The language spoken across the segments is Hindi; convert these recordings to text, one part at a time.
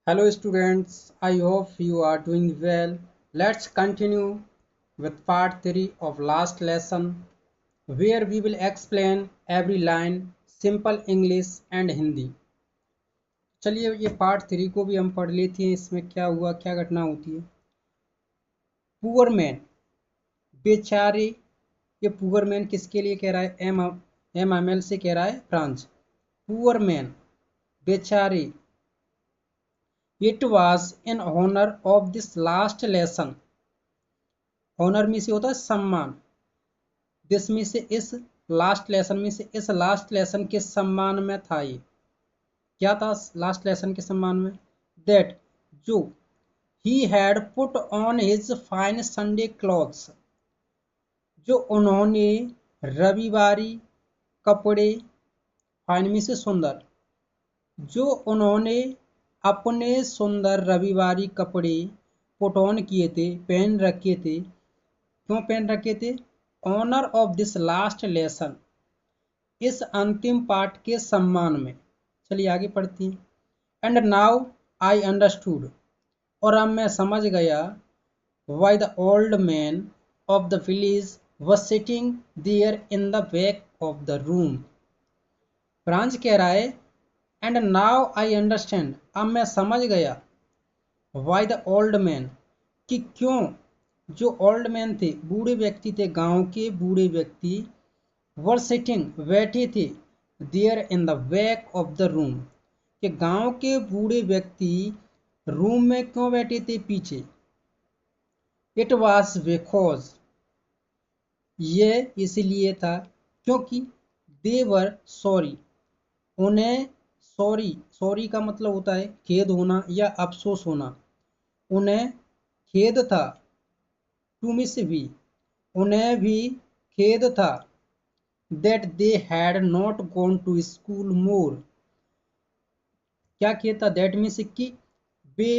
Hello students, I hope you are doing well. Let's continue with part 3 of last lesson where we will explain every line simple English and Hindi. चलिए ये पार्ट 3 को भी हम पढ़ लेते हैं। इसमें क्या हुआ, क्या घटना होती है। पुअर मैन, बेचारे। ये पुअर मैन किसके लिए कह रहा है? एम एल से कह रहा है फ्रांस। पुअर मैन, बेचारे। It was in honour of this last lesson. Honour में से होता है सम्मान। दिस में से इस, लास्ट लेसन में से इस लास्ट लेसन के सम्मान में था। ये क्या था लास्ट लेसन के सम्मान में? दैट, जो, he had put on his fine Sunday clothes, जो उन्होंने रविवारी कपड़े, फाइन में से सुंदर, जो उन्होंने अपने सुंदर रविवारी कपड़े पुट ऑन किए थे, पहन रखे थे। क्यों पहन रखे थे? Honour of this last lesson, इस अंतिम पाठ के सम्मान में। चलिए आगे पढ़ती हैं। एंड नाउ आई अंडरस्टूड, और अब मैं समझ गया, why the old man of the village was sitting there in the back of the room. Franz कह रहा है एंड नाउ आई अंडरस्टैंड, अब मैं समझ गया, वाई द ओल्ड मैन, कि क्यों जो ओल्ड मैन थे, बूढ़े व्यक्ति थे, गांव के बूढ़े व्यक्ति, वर सिटिंग, बैठे थे, there in the back of the room, कि गांव के बूढ़े व्यक्ति रूम में क्यों बैठे थे? पीछे। इट वॉज बिकॉज, ये इसलिए था क्योंकि दे वर सॉरी, उन्हें, सॉरी, सॉरी का मतलब होता है खेद होना या अफसोस होना। उन्हें खेद था, टू मिस भी, उन्हें भी खेद था, that they had not gone to school more. क्या खेद था? दैट मीन्स कि वे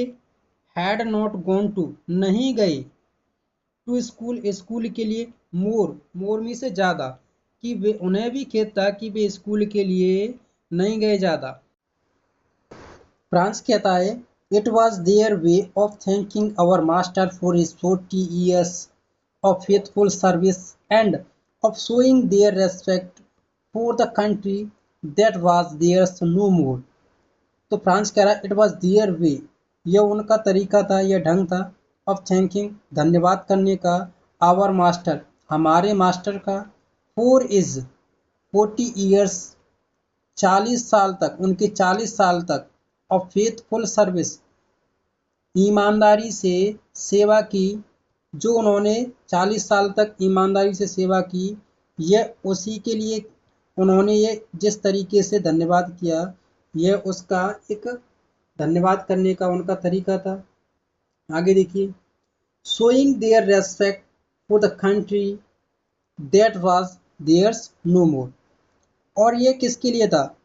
हैड नॉट गॉन टू, नहीं गए, टू स्कूल, स्कूल के लिए, मोर, मोर में से ज़्यादा, कि वे, उन्हें भी खेद था कि वे स्कूल के लिए नहीं गए ज़्यादा। फ्रांस कहता है it was their way of thanking our master for his 40 years of faithful service and of showing their respect for the country that was theirs no more। तो फ्रांस कह रहा है इट वॉज देयर वे, यह उनका तरीका था, यह ढंग था, ऑफ थैंकिंग, धन्यवाद करने का, आवर मास्टर, हमारे मास्टर का, फॉर इज 40 years, 40 साल तक, उनके 40 साल तक, ऑफ फेथफुल सर्विस, ईमानदारी से सेवा की, जो उन्होंने 40 साल तक ईमानदारी से सेवा की, यह उसी के लिए उन्होंने ये जिस तरीके से धन्यवाद किया, यह उसका एक धन्यवाद करने का उनका तरीका था। आगे देखिए, showing their respect for the country that was theirs no more, और ये किसके लिए था?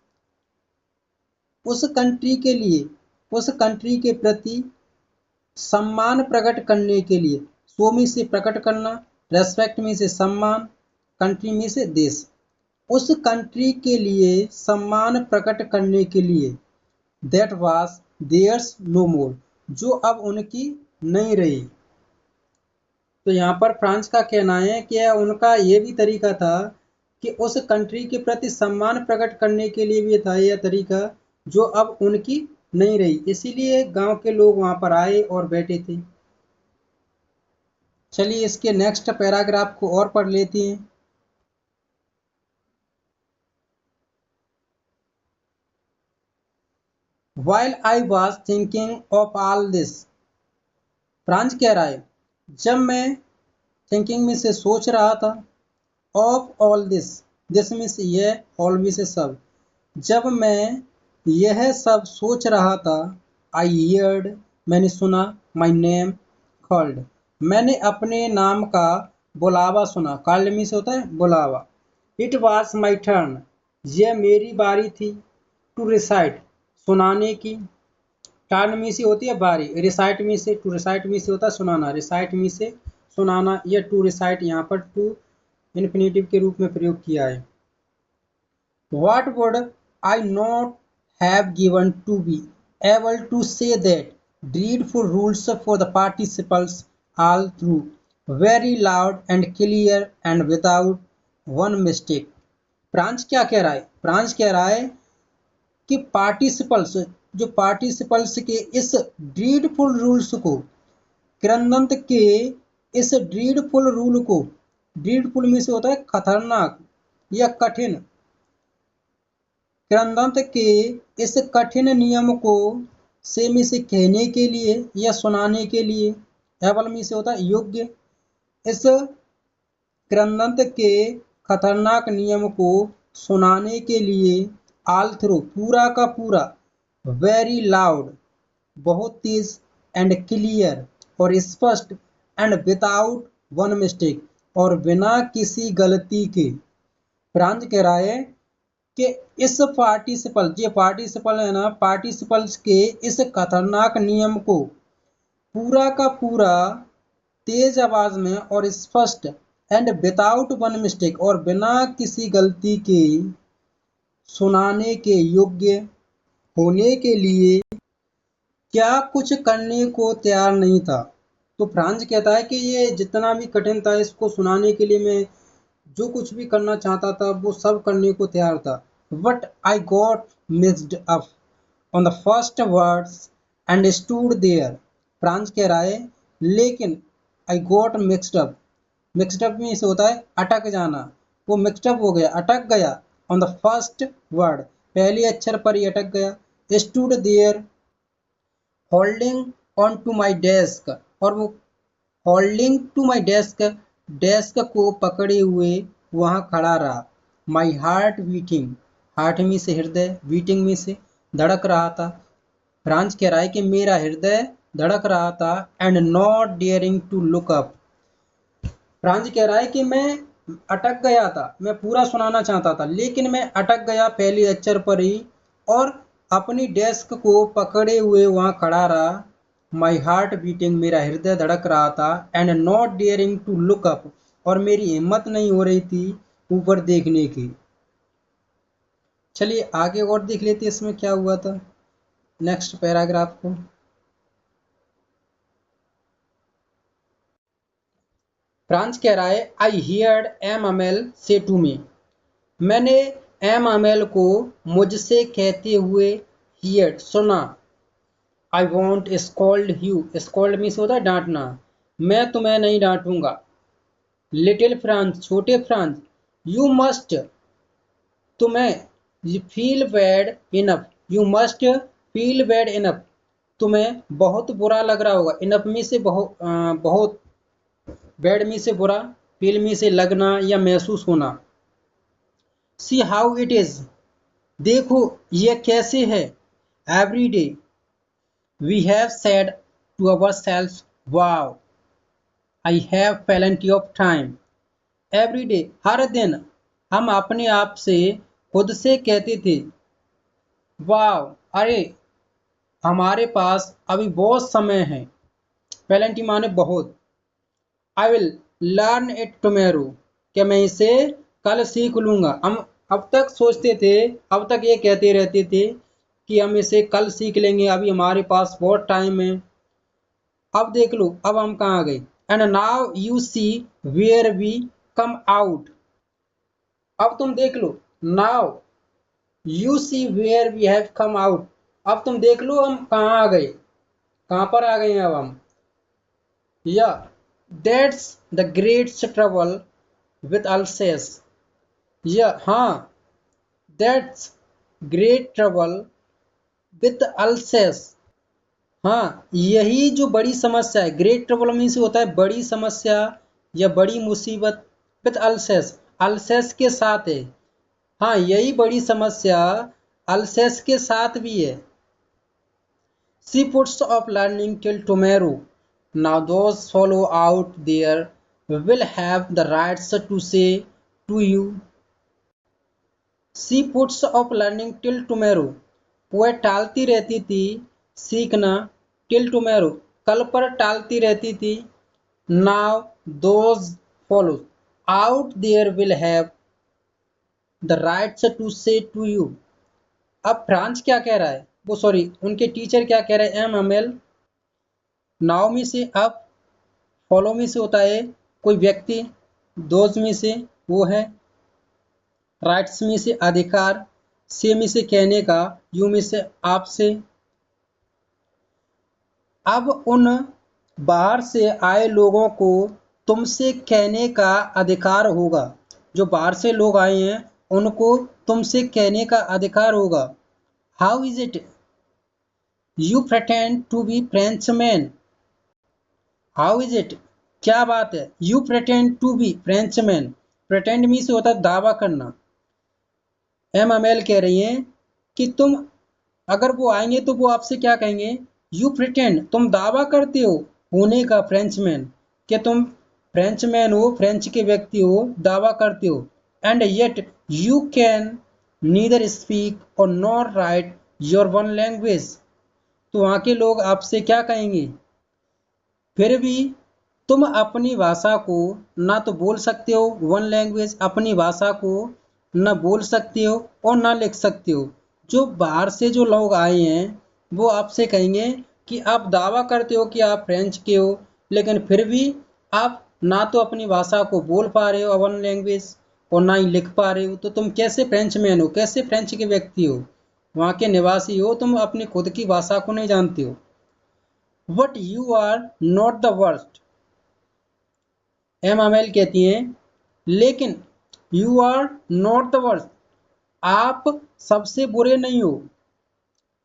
उस कंट्री के लिए, उस कंट्री के प्रति सम्मान प्रकट करने के लिए। शो में से प्रकट करना, रेस्पेक्ट में से सम्मान, कंट्री में से देश, उस कंट्री के लिए सम्मान प्रकट करने के लिए, दैट वाज देयर्स नो मोर, जो अब उनकी नहीं रही। तो यहाँ पर फ्रांस का कहना है कि उनका ये भी तरीका था कि उस कंट्री के प्रति सम्मान प्रकट करने के लिए भी था यह तरीका, जो अब उनकी नहीं रही, इसीलिए गांव के लोग वहां पर आए और बैठे थे। चलिए इसके नेक्स्ट पैराग्राफ को और पढ़ लेते हैं। While I was thinking of all this, France कह रहा है जब मैं, थिंकिंग में से सोच रहा था, ऑफ ऑल दिस, दिस में से यह, ऑल में से सब, जब मैं यह सब सोच रहा था, आई हियर्ड, मैंने सुना, माई नेम कॉल्ड, मैंने अपने नाम का बुलावा सुना, कॉल्ड में से होता है बुलावा। इट वॉज माई टर्न, यह मेरी बारी थी, टू रिसाइट, सुनाने की, टर्न में से होती है बारी, रिसाइट में से, टू रिसाइट में से होता है सुनाना, रिसाइट में से सुनाना, या टू रिसाइट यहाँ पर टू इन्फिनेटिव के रूप में प्रयोग किया है। What would I not have given to be, able to say that dreadful rules for the participles all through, very loud and clear and without one mistake. France क्या कह रहा है? फ्रांस कह रहा है कि पार्टिसिपल्स, जो पार्टिसिपल्स के इस ड्रीडफुल रूल्स को, किरंदंत के इस ड्रीडफुल रूल को, ड्रीडफुल में से होता है खतरनाक या कठिन, किरंदंत के इस कठिन नियम को से में से कहने के लिए या सुनाने के लिए, एवल में से होता है योग्य, इस किरंदंत के खतरनाक नियम को सुनाने के लिए, ऑल थ्रू पूरा का पूरा, वेरी लाउड बहुत तेज, एंड क्लियर और स्पष्ट, एंड विदाउट वन मिस्टेक और बिना किसी गलती के। फ्रांस कह रहा है कि इस पार्टिसिपल, ये पार्टिसिपल है ना, पार्टिसिपल्स के इस खतरनाक नियम को पूरा का पूरा तेज आवाज में और स्पष्ट, एंड विदाउट वन मिस्टेक और बिना किसी गलती के सुनाने के योग्य होने के लिए क्या कुछ करने को तैयार नहीं था। तो फ्रांस कहता है कि ये जितना भी कठिन था, इसको सुनाने के लिए मैं जो कुछ भी करना चाहता था वो सब करने को तैयार था। But I got mixed up on the first words and stood there. Franz कह रहा है लेकिन I got mixed up, mixed up में से होता है अटक जाना, वो मिक्स्ड अप हो गया, अटक गया, ऑन द फर्स्ट वर्ड पहले अक्षर पर ही अटक गया, stood there holding on to my desk, और वो holding to my desk, desk को पकड़े हुए वहाँ खड़ा रहा, माई हार्ट बीटिंग, हार्ट में से हृदय, बीटिंग में से धड़क रहा था। फ्रांस कह रहा है कि मेरा हृदय धड़क रहा था, and not daring to look up. Franz कह रहा है कि मैं अटक गया था, मैं पूरा सुनाना चाहता था लेकिन मैं अटक गया पहले अक्षर पर ही, और अपनी डेस्क को पकड़े हुए वहाँ खड़ा रहा, माई हार्ट बीटिंग, मेरा हृदय धड़क रहा था, and not daring to look up, और मेरी हिम्मत नहीं हो रही थी ऊपर देखने की। चलिए आगे और देख लेते इसमें क्या हुआ था नेक्स्ट पैराग्राफ को। फ्रांस कह रहा है आई हियर्ड एम अमेल से टू मी, मैंने एम अमेल को मुझसे कहते हुए हियर्ड सुना, I want scold you, scold means होता है डांटना, मैं तुम्हें नहीं डांटूंगा, लिटिल फ्रांस छोटे फ्रांस, यू मस्ट तुम्हें, feel bad enough, you must feel bad enough, तुम्हें बहुत बुरा लग रहा होगा, इनफ में से बहुत, बैड में से बुरा, फील में से लगना या महसूस होना। सी हाउ इट इज, देखो यह कैसे है, every day we have said to our self wow I have plenty of time, every day हर दिन हम अपने आप से खुद से कहते थे वाओ, अरे हमारे पास अभी बहुत समय है, प्लेंटी माने बहुत, I will learn it tomorrow, क्या मैं इसे कल सीख लूँगा। हम अब तक सोचते थे, अब तक ये कहते रहते थे कि हम इसे कल सीख लेंगे, अभी हमारे पास बहुत टाइम है। अब देख लो अब हम कहाँ गए, and now you see where we come out, अब तुम देख लो, now you see where we have come out, अब तुम देख लो हम कहाँ आ गए, कहाँ पर आ गए हैं अब हम। या that's the great trouble with अल्सेस, या हाँ, दैट्स ग्रेट ट्रबल विद अल्सेस, हाँ यही जो बड़ी समस्या है, ग्रेट ट्रबल मीन्स होता है बड़ी समस्या या बड़ी मुसीबत, विद अल्सेस, अल्सेस के साथ है, हाँ यही बड़ी समस्या अल्सेस के साथ भी है। She puts off learning till tomorrow, now those follow out there will have the rights to say to you, she puts off learning till tomorrow, वह टालती रहती थी सीखना, टिल टुमारो कल पर टालती रहती थी, now those follow out there will have the rights to say to you. अब फ्रांस क्या कह रहा है, वो सॉरी उनके टीचर क्या कह रहे हैं, एम अमेल नाउ में से अब, फॉलो में से होता है कोई व्यक्ति, दोज में से वो है, राइट्स में से अधिकार, से में से कहने का, यू में से आपसे। अब उन बाहर से आए लोगों को तुमसे कहने का अधिकार होगा। जो बाहर से लोग आए हैं उनको तुमसे कहने का अधिकार होगा। How is it you pretend to be Frenchman. How is it, क्या बात है, you pretend to be Frenchman. Pretend मी से होता है दावा करना। एम अमेल कह रही हैं कि तुम, अगर वो आएंगे तो वो आपसे क्या कहेंगे, यू प्रिटेंड, तुम दावा करते हो होने का फ्रेंचमैन, कि तुम फ्रेंचमैन हो, फ्रेंच के व्यक्ति हो, दावा करते हो। And yet you can neither speak और not write your own language. तो वहाँ के लोग आपसे क्या कहेंगे, फिर भी तुम अपनी भाषा को ना तो बोल सकते हो, वन लैंग्वेज, अपनी भाषा को ना बोल सकते हो और ना लिख सकते हो। जो बाहर से जो लोग आए हैं वो आपसे कहेंगे कि आप दावा करते हो कि आप फ्रेंच के हो, लेकिन फिर भी आप ना तो अपनी भाषा को बोल पा रहे हो, वन लैंग्वेज, और ना ही लिख पा रहे हो, तो तुम कैसे फ्रेंचमैन हो, कैसे फ्रेंच के व्यक्ति हो, वहाँ के निवासी हो, तुम अपनी खुद की भाषा को नहीं जानते हो। But you are not the worst. M Hamel कहती हैं लेकिन you are not the worst, आप सबसे बुरे नहीं हो।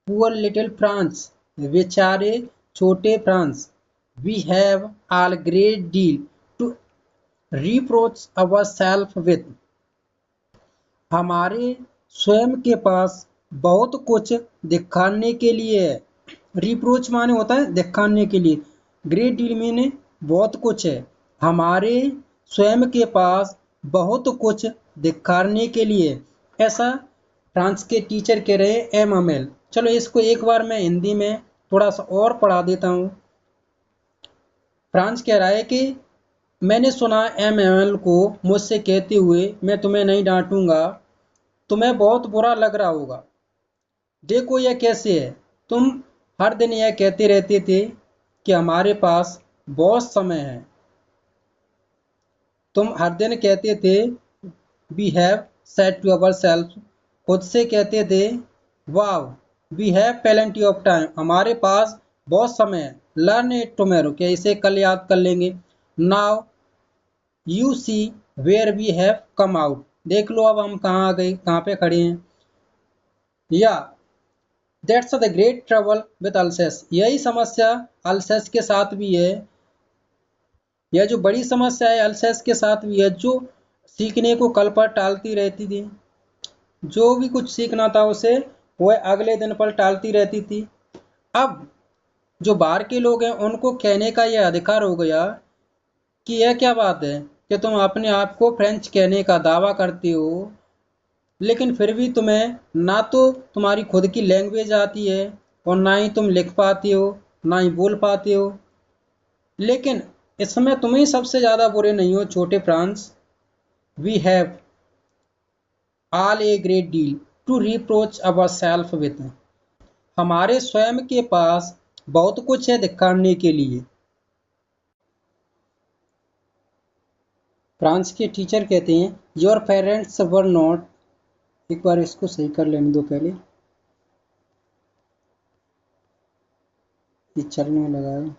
पुअर लिटिल फ्रांस, बेचारे छोटे Franz, we have all great deal to reproach our self with. हमारे स्वयं के पास बहुत कुछ दिखाने के लिए है। रिप्रोच माने होता है दिखाने के लिए, ग्रेट डील माने बहुत कुछ है। हमारे स्वयं के पास बहुत कुछ दिखाने के लिए, ऐसा फ्रांस के टीचर कह रहे हैं एम अमेल। चलो इसको एक बार मैं हिंदी में थोड़ा सा और पढ़ा देता हूँ। फ्रांस कह रहा है कि मैंने सुना एम अमेल को मुझसे कहते हुए, मैं तुम्हें नहीं डांटूंगा, तुम्हें बहुत बुरा लग रहा होगा। देखो यह कैसे है, तुम हर दिन यह कहते रहते थे कि हमारे पास बहुत समय है। तुम हर दिन कहते थे we have said to our self, खुद से कहते थे wow we have plenty of time, हमारे पास बहुत समय है। लर्न इट टुमारो, क्या इसे कल याद कर लेंगे। Now you see where we have come out, देख लो अब हम कहाँ आ गए, कहाँ पे खड़े हैं। या that's the great trouble with अल्सेस, यही समस्या अल्सेस के साथ भी है। यह जो बड़ी समस्या है अल्सेस के साथ भी है, जो सीखने को कल पर टालती रहती थी, जो भी कुछ सीखना था उसे वह अगले दिन पर टालती रहती थी। अब जो बाहर के लोग हैं उनको कहने का यह अधिकार हो गया कि यह क्या बात है कि तुम अपने आप को फ्रेंच कहने का दावा करते हो, लेकिन फिर भी तुम्हें ना तो तुम्हारी खुद की लैंग्वेज आती है और ना ही तुम लिख पाते हो, ना ही बोल पाते हो। लेकिन इसमें तुम ही सबसे ज़्यादा बुरे नहीं हो छोटे Franz. We have all a great deal to reproach our self with, हमारे स्वयं के पास बहुत कुछ है दिखाने के लिए। फ्रांस के टीचर कहते हैं योर पेरेंट्स वर नॉट, एक बार इसको सही कर लेने दो पहले, ये चलने लगा है।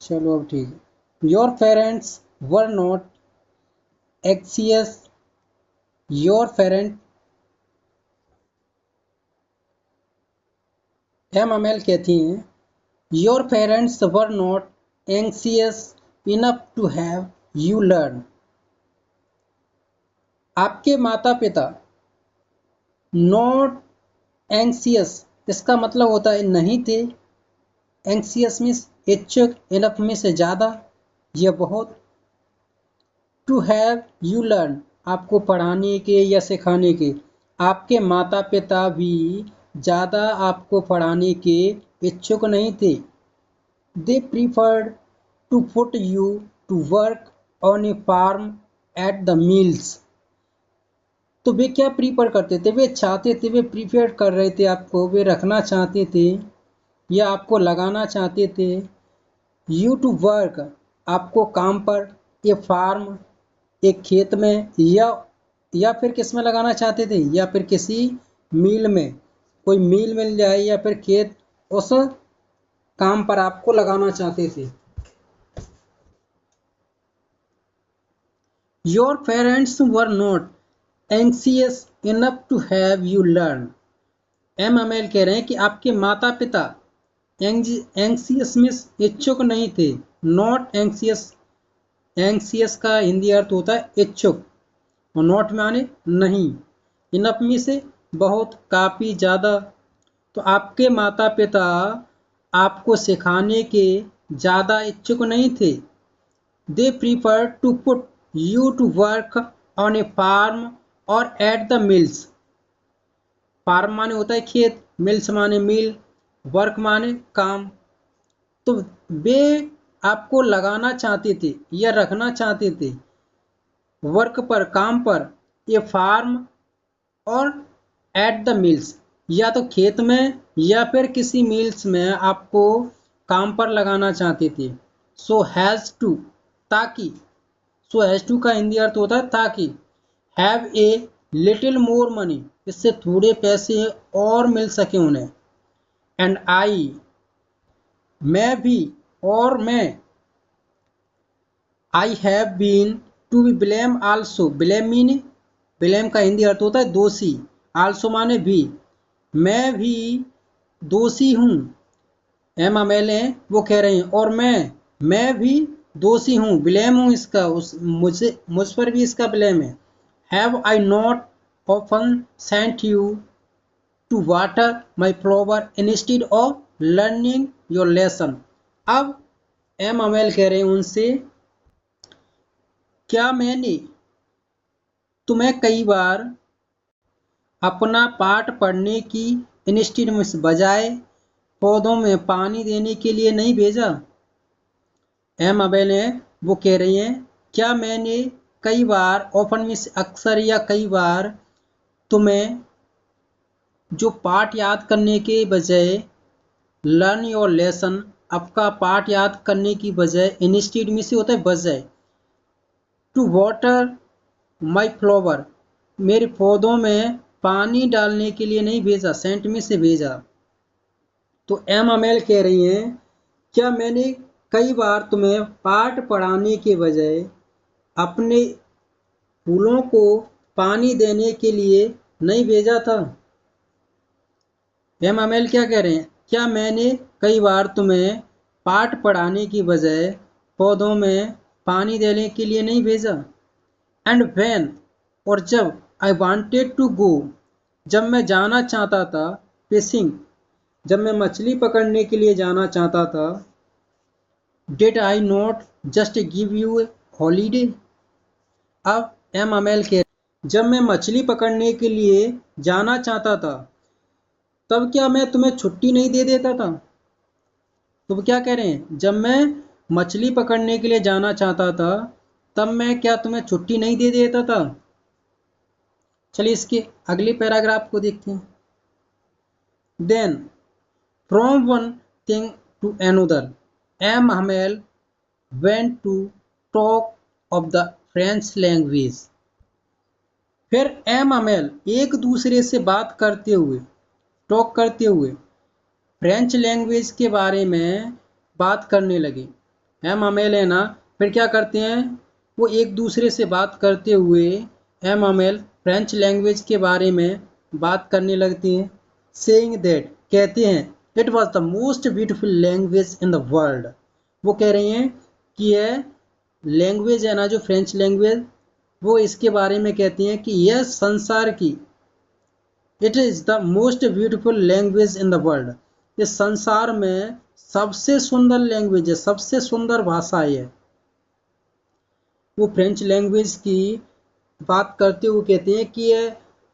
चलो अब ठीक है। Your parents were not anxious, your parent, M Hamel कहती हैं your parents were not anxious enough to have you learn, आपके माता पिता नॉट एंग्सियस, इसका मतलब होता है नहीं थे, एंग्सियस मीन्स इच्छुक, इनफ में से ज़्यादा, यह बहुत, टू हैव यू लर्न, आपको पढ़ाने के या सिखाने के, आपके माता पिता भी ज़्यादा आपको पढ़ाने के इच्छुक नहीं थे। They preferred to put you to work on a farm at the mills. तो वे क्या प्रीफर करते थे, वे चाहते थे, वे प्रीफर कर रहे थे आपको, वे रखना चाहते थे या आपको लगाना चाहते थे। यू टू वर्क, आपको काम पर, ए फार्म, एक खेत में, या फिर किस में लगाना चाहते थे, या फिर किसी मील में, कोई मील मिल जाए या फिर खेत, उस काम पर आपको लगाना चाहते थे। Your parents were not anxious enough to have you learn. M Hamel कह रहे हैं कि आपके माता पिता एंक्सियस में इच्छुक नहीं थे। नॉट एंक्सियस, एंक्सियस का हिंदी अर्थ होता है इच्छुक, और नॉट माने नहीं, इनफ में से बहुत, काफ़ी, ज़्यादा। तो आपके माता पिता आपको सिखाने के ज़्यादा इच्छुक नहीं थे। They prefer to put you to work on a farm और एट द मिल्स। फार्म माने होता है खेत, मिल्स माने मिल, वर्क माने काम। तो वे आपको लगाना चाहते थे या रखना चाहते थे वर्क पर, काम पर, ये फार्म और एट द मिल्स, या तो खेत में या फिर किसी मिल्स में आपको काम पर लगाना चाहते थे। सो हैज़ टू, ताकि, सो हैज़ टू का हिंदी अर्थ होता है ताकि, have a little more money, इससे थोड़े पैसे और मिल सके उन्हें। एंड आई, मैं भी, और मैं, I have been to be blame also, blame mean, blame का हिंदी अर्थ होता है दोषी, आल्सो माने भी, मैं भी दोषी हूँ। एम एल ए वो कह रहे हैं और मैं भी दोषी हूँ, ब्लेम हूँ इसका, मुझ पर भी इसका ब्लेम है। Have I not often sent you to water my flower instead of learning your lesson. अब एम अमेल कह रहे हैं उनसे, क्या मैंने तुम्हें कई बार अपना पाठ पढ़ने की इंस्टेड में बजाय पौधों में पानी देने के लिए नहीं भेजा। एम अमेल है वो कह रही हैं, क्या मैंने कई बार, ऑफन में अक्सर या कई बार, तुम्हें जो पाठ याद करने के बजाय, लर्न योर लेसन, आपका पाठ याद करने की बजाय, इंस्टेड में से होता है बजाय, टू वाटर माई फ्लावर, मेरे पौधों में पानी डालने के लिए नहीं भेजा, सेंट में से भेजा। तो एम अमेल कह रही हैं, क्या मैंने कई बार तुम्हें पाठ पढ़ाने के बजाय अपने फूलों को पानी देने के लिए नहीं भेजा था। एम अमेल क्या कह रहे हैं, क्या मैंने कई बार तुम्हें पाठ पढ़ाने की बजाय पौधों में पानी देने के लिए नहीं भेजा। एंड व्हेन, और जब, आई वांटेड टू गो, जब मैं जाना चाहता था, फिशिंग, जब मैं मछली पकड़ने के लिए जाना चाहता था, did I not just give U A holiday. अब एम अमेल के, जब मैं मछली पकड़ने के लिए जाना चाहता था तब क्या मैं तुम्हें छुट्टी नहीं दे देता था। तो वो क्या कह रहे हैं, जब मैं मछली पकड़ने के लिए जाना चाहता था तब मैं क्या तुम्हें छुट्टी नहीं दे देता था। चलिए इसके अगले पैराग्राफ को देखते हैं। Then from one thing to another M Hamel went to talk of the French language. फिर एम हमेल एक दूसरे से बात करते हुए, टॉक करते हुए, फ्रेंच लैंग्वेज के बारे में बात करने लगे। एम हमेल है ना, फिर क्या करते हैं, वो एक दूसरे से बात करते हुए एम हमेल फ्रेंच लैंग्वेज के बारे में बात करने लगती हैं। सेइंग दैट, कहते हैं, it was the most beautiful language in the world. वो कह रही हैं कि यह लैंग्वेज है ना, जो फ्रेंच लैंग्वेज, वो इसके बारे में कहती हैं कि यह संसार की, it is the most beautiful language in the world, इस संसार में सबसे सुंदर लैंग्वेज है, सबसे सुंदर भाषा है। वो फ्रेंच लैंग्वेज की बात करते हुए कहते हैं कि यह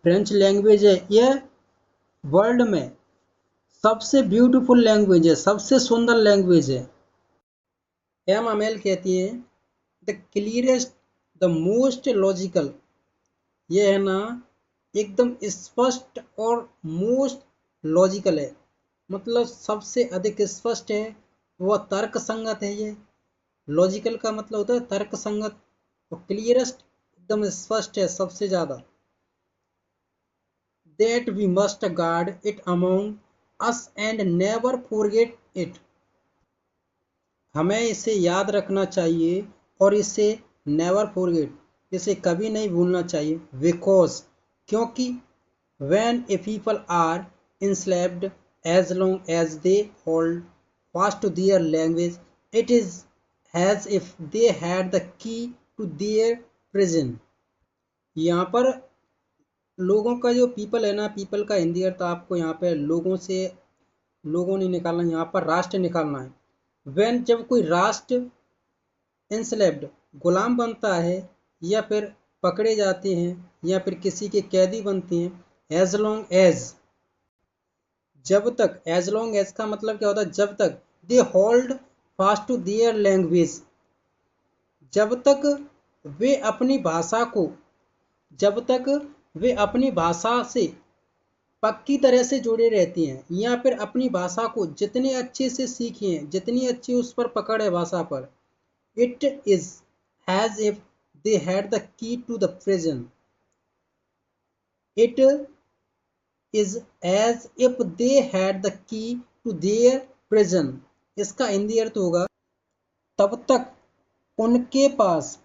फ्रेंच लैंग्वेज है, यह वर्ल्ड में सबसे ब्यूटीफुल लैंग्वेज है, सबसे सुंदर लैंग्वेज है। एम अमेल कहती है, the clearest the most logical, ये है ना एकदम स्पष्ट और मोस्ट लॉजिकल है, मतलब सबसे अधिक स्पष्ट है, वह तर्क संगत है। ये लॉजिकल का मतलब होता है तर्क संगत, और क्लियरेस्ट एकदम स्पष्ट है सबसे ज्यादा। That we must guard it among us and never forget it, हमें इसे याद रखना चाहिए और इसे नेवर फॉरगेट, इसे कभी नहीं भूलना चाहिए। बिकॉज, क्योंकि when a people are enslaved, as long as they hold fast to their language, it is as if they had the key to their prison। यहाँ पर लोगों का जो पीपल है ना, पीपल का हिंदी अर्थ आपको यहाँ पे लोगों से, लोगों नहीं निकालना, यहाँ पर राष्ट्र निकालना है। when, जब कोई राष्ट्र इंस्लेव्ड गुलाम बनता है, या फिर पकड़े जाते हैं, या फिर किसी के कैदी बनते हैं, एज लॉन्ग एज, जब तक, एज लॉन्ग एज का मतलब क्या होता है, जब तक, they hold fast to their language, जब तक वे अपनी भाषा को, जब तक वे अपनी भाषा से पक्की तरह से जुड़े रहती हैं, या फिर अपनी भाषा को जितने अच्छे से सीखे हैं, जितनी अच्छी उस पर पकड़ है भाषा पर, it is as if they had the key to the prison, it is as if they had the key to their prison। इसका हिंदी अर्थ होगा, तब तक उनके पास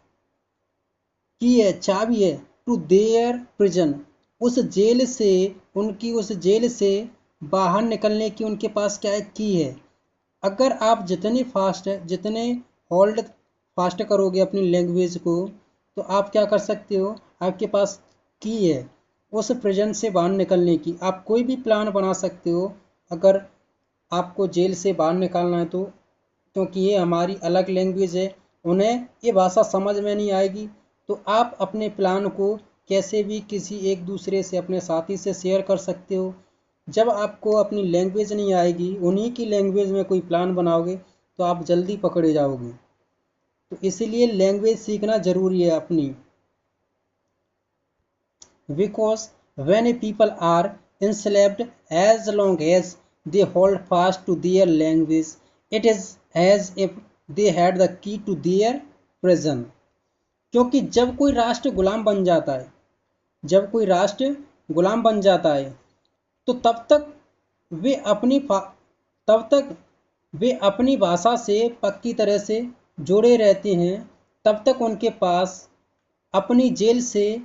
की है, चाबी है, टू देयर प्रिजन, उस जेल से, उनकी उस जेल से बाहर निकलने की उनके पास क्या है, की है। अगर आप जितने फास्ट है, जितने होल्ड फास्ट करोगे अपनी लैंग्वेज को, तो आप क्या कर सकते हो, आपके पास की है उस प्रिजन से बाहर निकलने की। आप कोई भी प्लान बना सकते हो अगर आपको जेल से बाहर निकालना है तो, क्योंकि ये हमारी अलग लैंग्वेज है, उन्हें ये भाषा समझ में नहीं आएगी, तो आप अपने प्लान को कैसे भी किसी एक दूसरे से, अपने साथी से शेयर कर सकते हो। जब आपको अपनी लैंग्वेज नहीं आएगी, उन्हीं की लैंग्वेज में कोई प्लान बनाओगे, तो आप जल्दी पकड़े जाओगे। तो इसीलिए लैंग्वेज सीखना ज़रूरी है अपनी। Because when a people are enslaved, as long as they hold fast to their language, it is as if they had the key to their prison। क्योंकि जब कोई राष्ट्र गुलाम बन जाता है, जब कोई राष्ट्र गुलाम बन जाता है, तो वे अपनी तब तक वे अपनी भाषा से पक्की तरह से जुड़े रहते हैं, तब तक उनके पास अपनी जेल से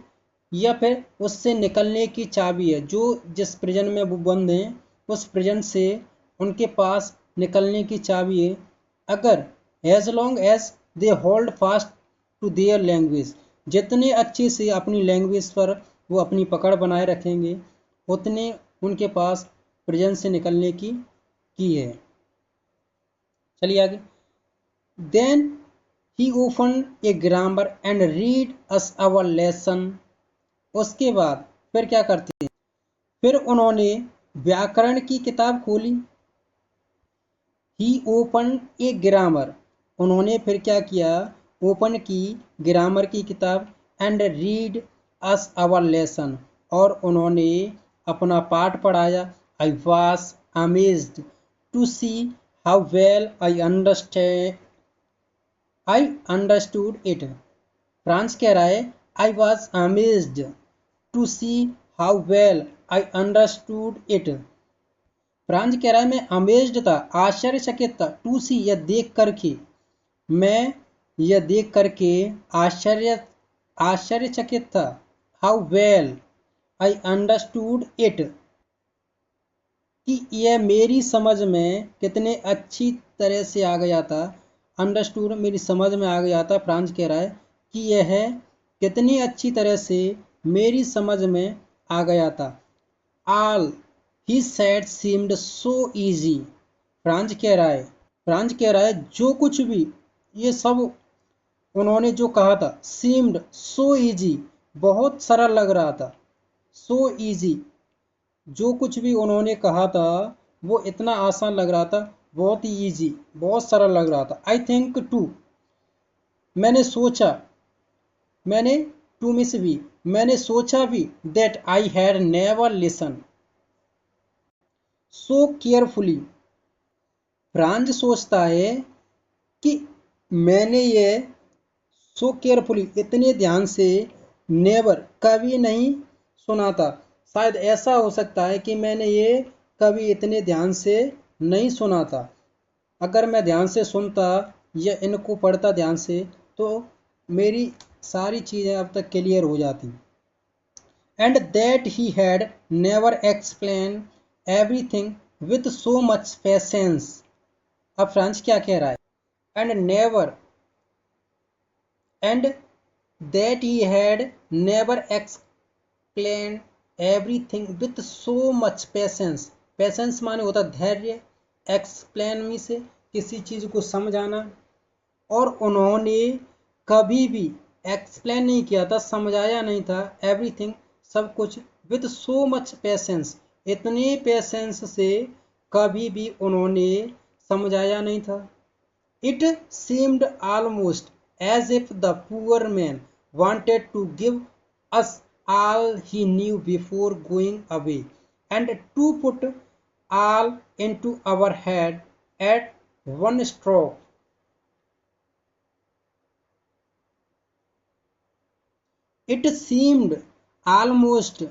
या फिर उससे निकलने की चाबी है। जो जिस प्रिजन में वो बंद हैं, उस प्रिजन से उनके पास निकलने की चाबी है। अगर as long as they hold fast to their language, जितने अच्छे से अपनी लैंग्वेज पर वो अपनी पकड़ बनाए रखेंगे, उतने उनके पास प्रिजन से निकलने की है। चलिए आगे। Then he open a grammar and read us our lesson. उसके बाद फिर क्या करते हैं, फिर उन्होंने व्याकरण की किताब खोली। ही ओपन ए ग्रामर, उन्होंने फिर क्या किया, ओपन की ग्रामर की किताब, and read us our lesson, और उन्होंने अपना पाठ पढ़ाया। I was amazed to see how well I understood it. Franz कह रहा है I was amazed to see how well I understood it. Franz कह रहा है मैं अमेज्ड था, आश्चर्यचकित था, टू सी यह देख करके, मैं यह देख करके आश्चर्यचकित था, how well I understood it, कि यह मेरी समझ में कितने अच्छी तरह से आ गया था। अंडरस्टूड मेरी समझ में आ गया था। फ्रांस कह रहा है कि यह कितनी अच्छी तरह से मेरी समझ में आ गया था। All he said seemed so easy. France कह रहा है जो कुछ भी, ये सब उन्होंने जो कहा था, सीम्ड सो ईजी, बहुत सरल लग रहा था। सो ईजी, जो कुछ भी उन्होंने कहा था वो इतना आसान लग रहा था, बहुत ही ईजी, बहुत सरल लग रहा था। आई थिंक टू, मैंने सोचा, मैंने टू मिस भी, मैंने सोचा भी, that I had never listen so carefully. Franz सोचता है कि मैंने ये सो केयरफुली इतने ध्यान से नेवर कभी नहीं सुना था। शायद ऐसा हो सकता है कि मैंने ये कभी इतने ध्यान से नहीं सुना था। अगर मैं ध्यान से सुनता या इनको पढ़ता ध्यान से तो मेरी सारी चीज़ें अब तक क्लियर हो जाती। And that he had never explain everything with so much patience. अब फ्रांस क्या कह रहा है? And that he had never explain everything with so much patience. Patience माने होता धैर्य, एक्सप्लेन मी से किसी चीज़ को समझाना, और उन्होंने कभी भी एक्सप्लेन नहीं किया था, समझाया नहीं था, एवरीथिंग सब कुछ, विथ सो मच पेशेंस इतने पेशेंस से कभी भी उन्होंने समझाया नहीं था। It seemed almost as if the poor man wanted to give us all he knew before going away, and to put all into our head at one stroke. It seemed almost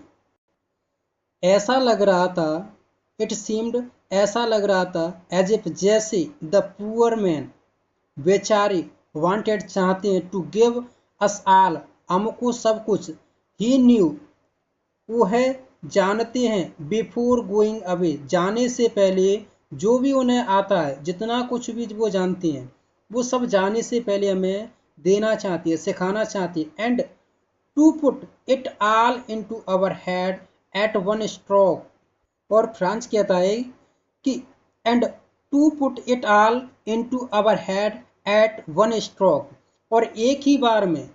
ऐसा लग रहा था, इट सीम्ड ऐसा लग रहा था, एज इफ जैसे, द पुअर मैन बेचारे, वांटेड चाहते हैं, टू गिव अस आल हमको सब कुछ, ही न्यू वो है जानते हैं, बिफोर गोइंग अवे जाने से पहले, जो भी उन्हें आता है जितना कुछ भी वो जानते हैं वो सब जाने से पहले हमें देना चाहती है, सिखाना चाहती है। And to put it all into our head at one stroke. और फ्रांस कहता है कि and to put it all into our head at one stroke, और एक ही बार में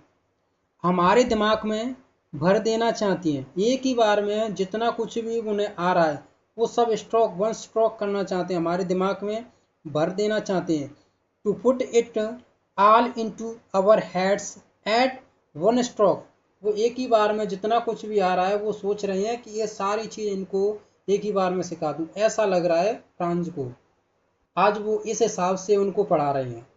हमारे दिमाग में भर देना चाहती हैं, एक ही बार में जितना कुछ भी उन्हें आ रहा है वो सब स्ट्रोक, वन स्ट्रोक करना चाहते हैं, हमारे दिमाग में भर देना चाहते हैं। To put it all into our heads at one stroke, वो एक ही बार में जितना कुछ भी आ रहा है वो सोच रहे हैं कि ये सारी चीज़ इनको एक ही बार में सिखा दूँ, ऐसा लग रहा है फ्रांस को। आज वो इस हिसाब से उनको पढ़ा रहे हैं।